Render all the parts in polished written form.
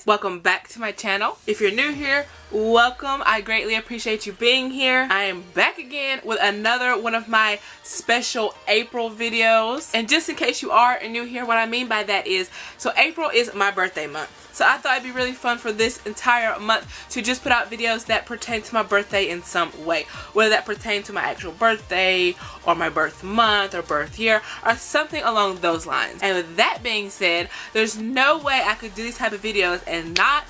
Aries. Welcome back to my channel. If you're new here, welcome. I greatly appreciate you being here. I am back again with another one of my special April videos. And just in case you are new here, what I mean by that is, so April is my birthday month. So I thought it'd be really fun for this entire month to just put out videos that pertain to my birthday in some way. Whether that pertains to my actual birthday, or my birth month, or birth year, or something along those lines. And with that being said, there's no way I could do these type of videos and not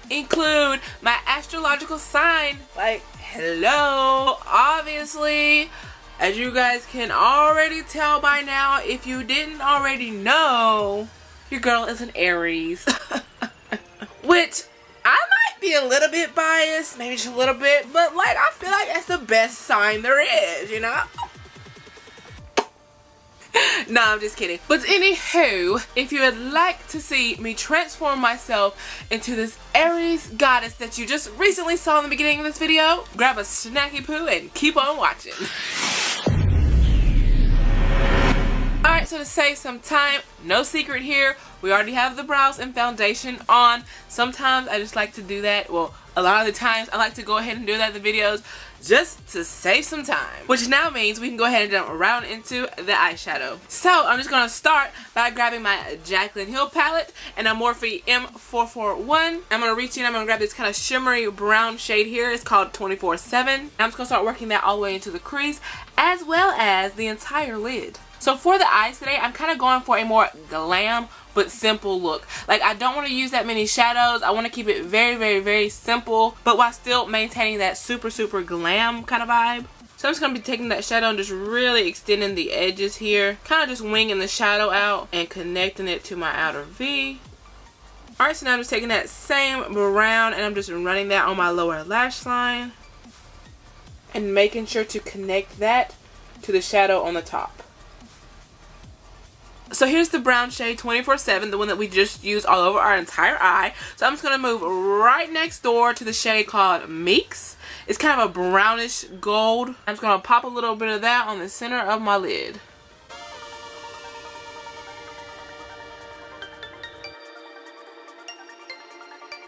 include my astrological sign. Like, hello. Obviously, as you guys can already tell by now, if you didn't already know, your girl is an Aries. Which, I might be a little bit biased, maybe just a little bit, but like, I feel like that's the best sign there is, you know? No, I'm just kidding. But anywho, if you would like to see me transform myself into this Aries goddess that you just recently saw in the beginning of this video, grab a snacky poo and keep on watching. Alright, so to save some time, no secret here, we already have the brows and foundation on. Sometimes I just like to do that. Well, a lot of the times I like to go ahead and do that in the videos just to save some time. Which now means we can go ahead and jump around into the eyeshadow. So I'm just going to start by grabbing my Jaclyn Hill palette and a Morphe M441. I'm going to reach in, I'm going to grab this kind of shimmery brown shade here. It's called 24/7. I'm just going to start working that all the way into the crease as well as the entire lid. So for the eyes today, I'm kind of going for a more glam but simple look. Like, I don't want to use that many shadows. I want to keep it very simple, but while still maintaining that super glam kind of vibe. So I'm just going to be taking that shadow and just really extending the edges here. Kind of just winging the shadow out and connecting it to my outer V. Alright, so now I'm just taking that same brown and I'm just running that on my lower lash line. And making sure to connect that to the shadow on the top. So here's the brown shade 24/7, the one that we just used all over our entire eye. So I'm just going to move right next door to the shade called Meeks. It's kind of a brownish gold. I'm just going to pop a little bit of that on the center of my lid.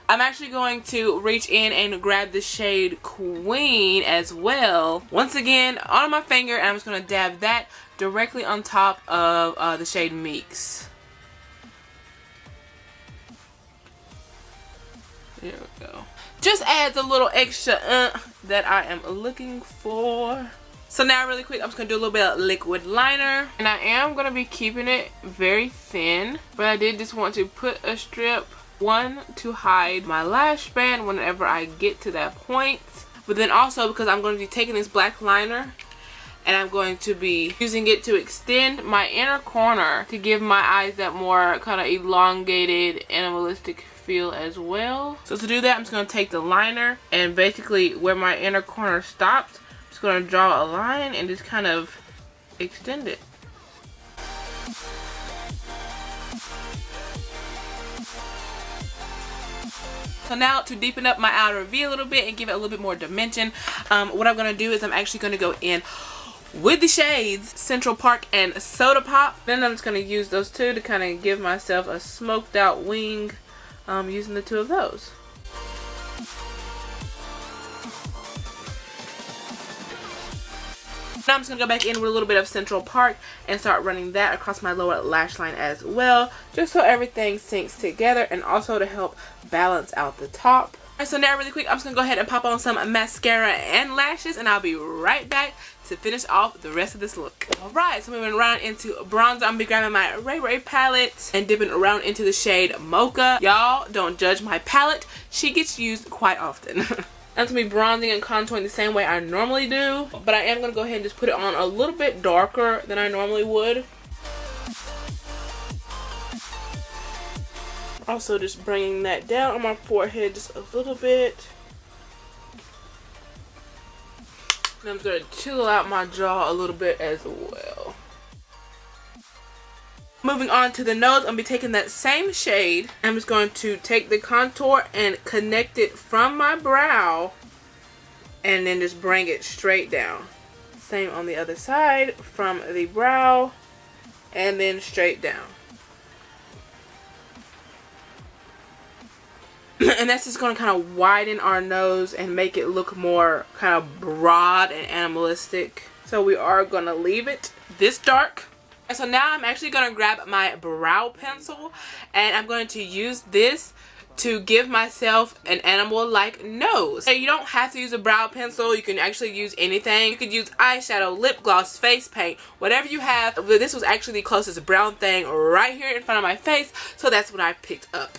I'm actually going to reach in and grab the shade Queen as well. Once again, on my finger, and I'm just going to dab that directly on top of the shade Meeks. There we go. Just adds a little extra that I am looking for. So now really quick, I'm just going to do a little bit of liquid liner. And I am going to be keeping it very thin. But I did just want to put a strip, one, to hide my lash band whenever I get to that point. But then also because I'm going to be taking this black liner and I'm going to be using it to extend my inner corner to give my eyes that more kind of elongated animalistic feel as well. So to do that, I'm just going to take the liner and basically where my inner corner stops, I'm just going to draw a line and just kind of extend it. So now to deepen up my outer V a little bit and give it a little bit more dimension, what I'm going to do is I'm actually going to go in with the shades Central Park and Soda Pop. Then I'm just going to use those two to kind of give myself a smoked out wing using the two of those. Now I'm just going to go back in with a little bit of Central Park and start running that across my lower lash line as well, just so everything syncs together and also to help balance out the top. Alright, so now really quick, I'm just going to go ahead and pop on some mascara and lashes and I'll be right back to finish off the rest of this look. Alright, so moving around into bronzer, I'm going to be grabbing my Ray Ray palette and dipping around into the shade Mocha. Y'all, don't judge my palette. She gets used quite often. I'm going to be bronzing and contouring the same way I normally do, but I am going to go ahead and just put it on a little bit darker than I normally would. Also just bringing that down on my forehead just a little bit. And I'm going to chill out my jaw a little bit as well. Moving on to the nose, I'm going to be taking that same shade. I'm just going to take the contour and connect it from my brow and then just bring it straight down. Same on the other side, from the brow and then straight down. And that's just going to kind of widen our nose and make it look more kind of broad and animalistic. So we are going to leave it this dark. And so now I'm actually going to grab my brow pencil, and I'm going to use this to give myself an animal-like nose. So you don't have to use a brow pencil. You can actually use anything. You could use eyeshadow, lip gloss, face paint, whatever you have. But this was actually the closest brown thing right here in front of my face, so that's what I picked up.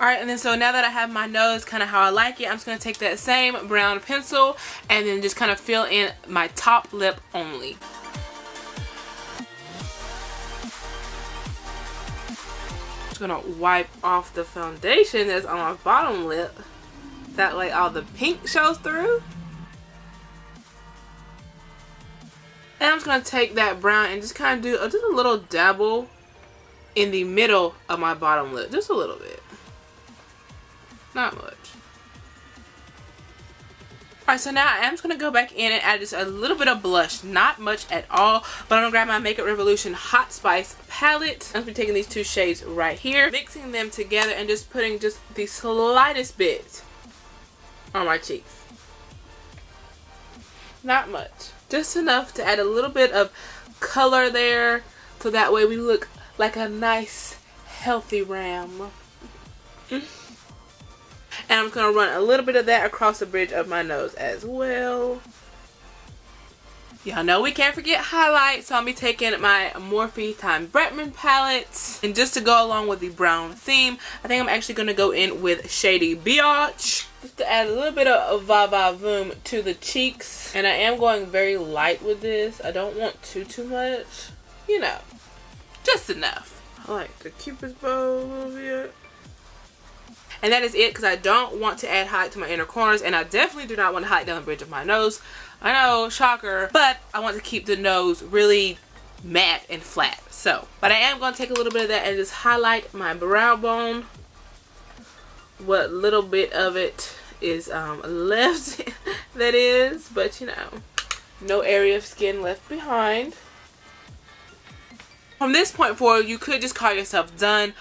Alright, and then so now that I have my nose kind of how I like it, I'm just going to take that same brown pencil and then just kind of fill in my top lip only. Just going to wipe off the foundation that's on my bottom lip. That way all the pink shows through. And I'm just going to take that brown and just kind of do just a little dabble in the middle of my bottom lip. Just a little bit. Not much. Alright, so now I am just going to go back in and add just a little bit of blush. Not much at all. But I'm going to grab my Makeup Revolution Hot Spice palette. I'm going to be taking these two shades right here. Mixing them together and just putting just the slightest bit on my cheeks. Not much. Just enough to add a little bit of color there. So that way we look like a nice, healthy ram. And I'm just going to run a little bit of that across the bridge of my nose as well. Y'all know we can't forget highlights, so I'll be taking my Morphe Time Bretman palette. And just to go along with the brown theme, I think I'm actually going to go in with Shady Biatch. Just to add a little bit of va-va-voom to the cheeks. And I am going very light with this. I don't want too much. You know, just enough. I like the Cupid's bow a little bit. And that is it, because I don't want to add highlight to my inner corners, and I definitely do not want to highlight down the bridge of my nose. I know, shocker, but I want to keep the nose really matte and flat. So, but I am going to take a little bit of that and just highlight my brow bone. What little bit of it is left, that is, but you know, no area of skin left behind. From this point forward, you could just call yourself done.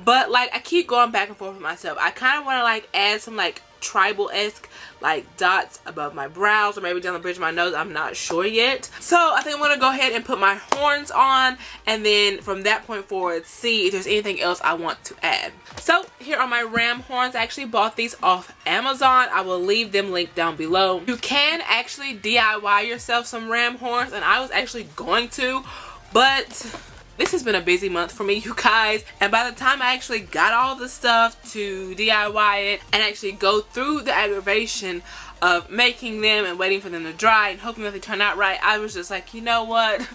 But like, I keep going back and forth with myself. I kind of want to like add some like tribal-esque like dots above my brows or maybe down the bridge of my nose. I'm not sure yet. So I think I'm going to go ahead and put my horns on, and then from that point forward see if there's anything else I want to add. So here are my ram horns. I actually bought these off Amazon. I will leave them linked down below. You can actually DIY yourself some ram horns, and I was actually going to, but this has been a busy month for me, you guys, and by the time I actually got all the stuff to DIY it and actually go through the aggravation of making them and waiting for them to dry and hoping that they turn out right, I was just like, you know what,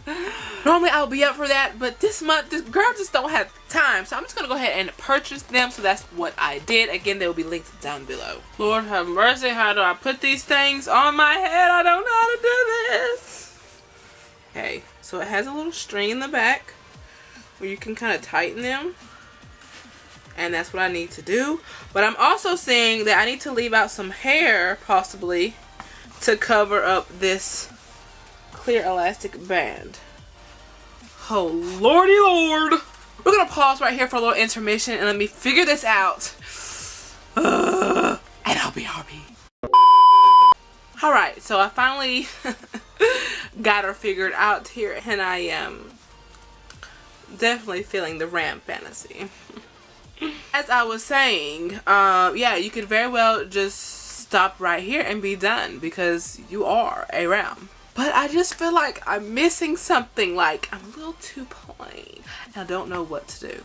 normally I'll be up for that, but this month, this girl just don't have time, so I'm just gonna go ahead and purchase them. So that's what I did. Again, they will be linked down below. Lord have mercy, how do I put these things on my head? I don't know how to do this. Okay, so it has a little string in the back where you can kind of tighten them, and that's what I need to do. But I'm also seeing that I need to leave out some hair possibly to cover up this clear elastic band. Oh lordy lord. We're gonna pause right here for a little intermission and let me figure this out, and I'll be RB. Alright, so I finally got her figured out here, and I am definitely feeling the ram fantasy. As I was saying, yeah, you could very well just stop right here and be done because you are a ram. But I just feel like I'm missing something, like I'm a little too plain and I don't know what to do.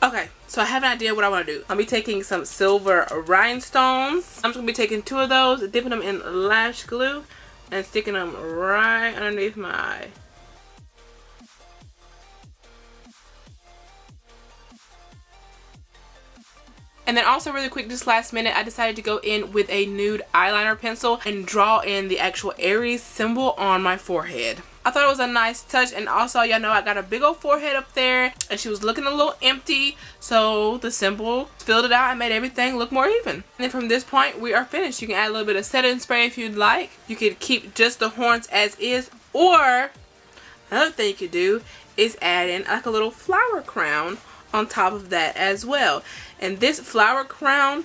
Okay, so I have an idea what I want to do. I'll be taking some silver rhinestones. I'm just going to be taking 2 of those, dipping them in lash glue and sticking them right underneath my eye. And then also really quick, just last minute, I decided to go in with a nude eyeliner pencil and draw in the actual Aries symbol on my forehead. I thought it was a nice touch. And also, y'all know I got a big old forehead up there and she was looking a little empty, so the symbol filled it out and made everything look more even. And then from this point we are finished. You can add a little bit of setting spray if you'd like. You could keep just the horns as is, or another thing you could do is add in like a little flower crown on top of that as well. And this flower crown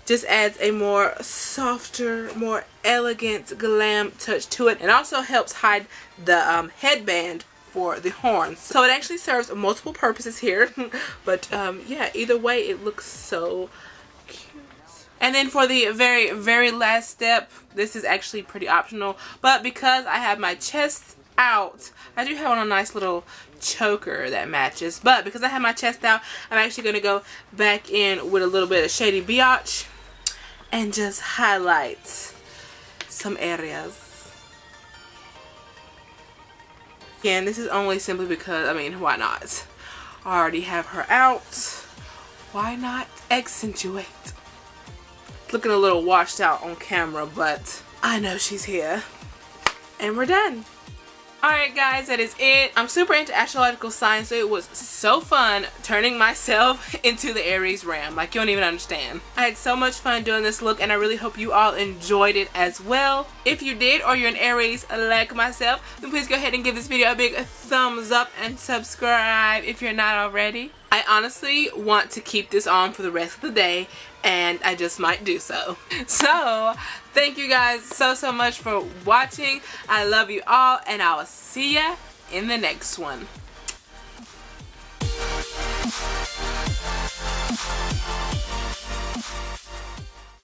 just adds a more softer, more elegant glam touch to it, and also helps hide the headband for the horns. So it actually serves multiple purposes here. But yeah, either way it looks so cute. And then for the very last step, this is actually pretty optional, but because I have my chest out, I do have on a nice little choker that matches, but because I have my chest out, I'm actually going to go back in with a little bit of Shady Biatch and just highlight some areas. Again, this is only simply because, I mean, why not? I already have her out. Why not accentuate? Looking a little washed out on camera, but I know she's here. And we're done. Alright guys, that is it. I'm super into astrological signs, so it was so fun turning myself into the Aries ram. Like, you don't even understand. I had so much fun doing this look, and I really hope you all enjoyed it as well. If you did, or you're an Aries like myself, then please go ahead and give this video a big thumbs up and subscribe if you're not already. I honestly want to keep this on for the rest of the day, and I just might do so. So, thank you guys so much for watching. I love you all, and I will see ya in the next one.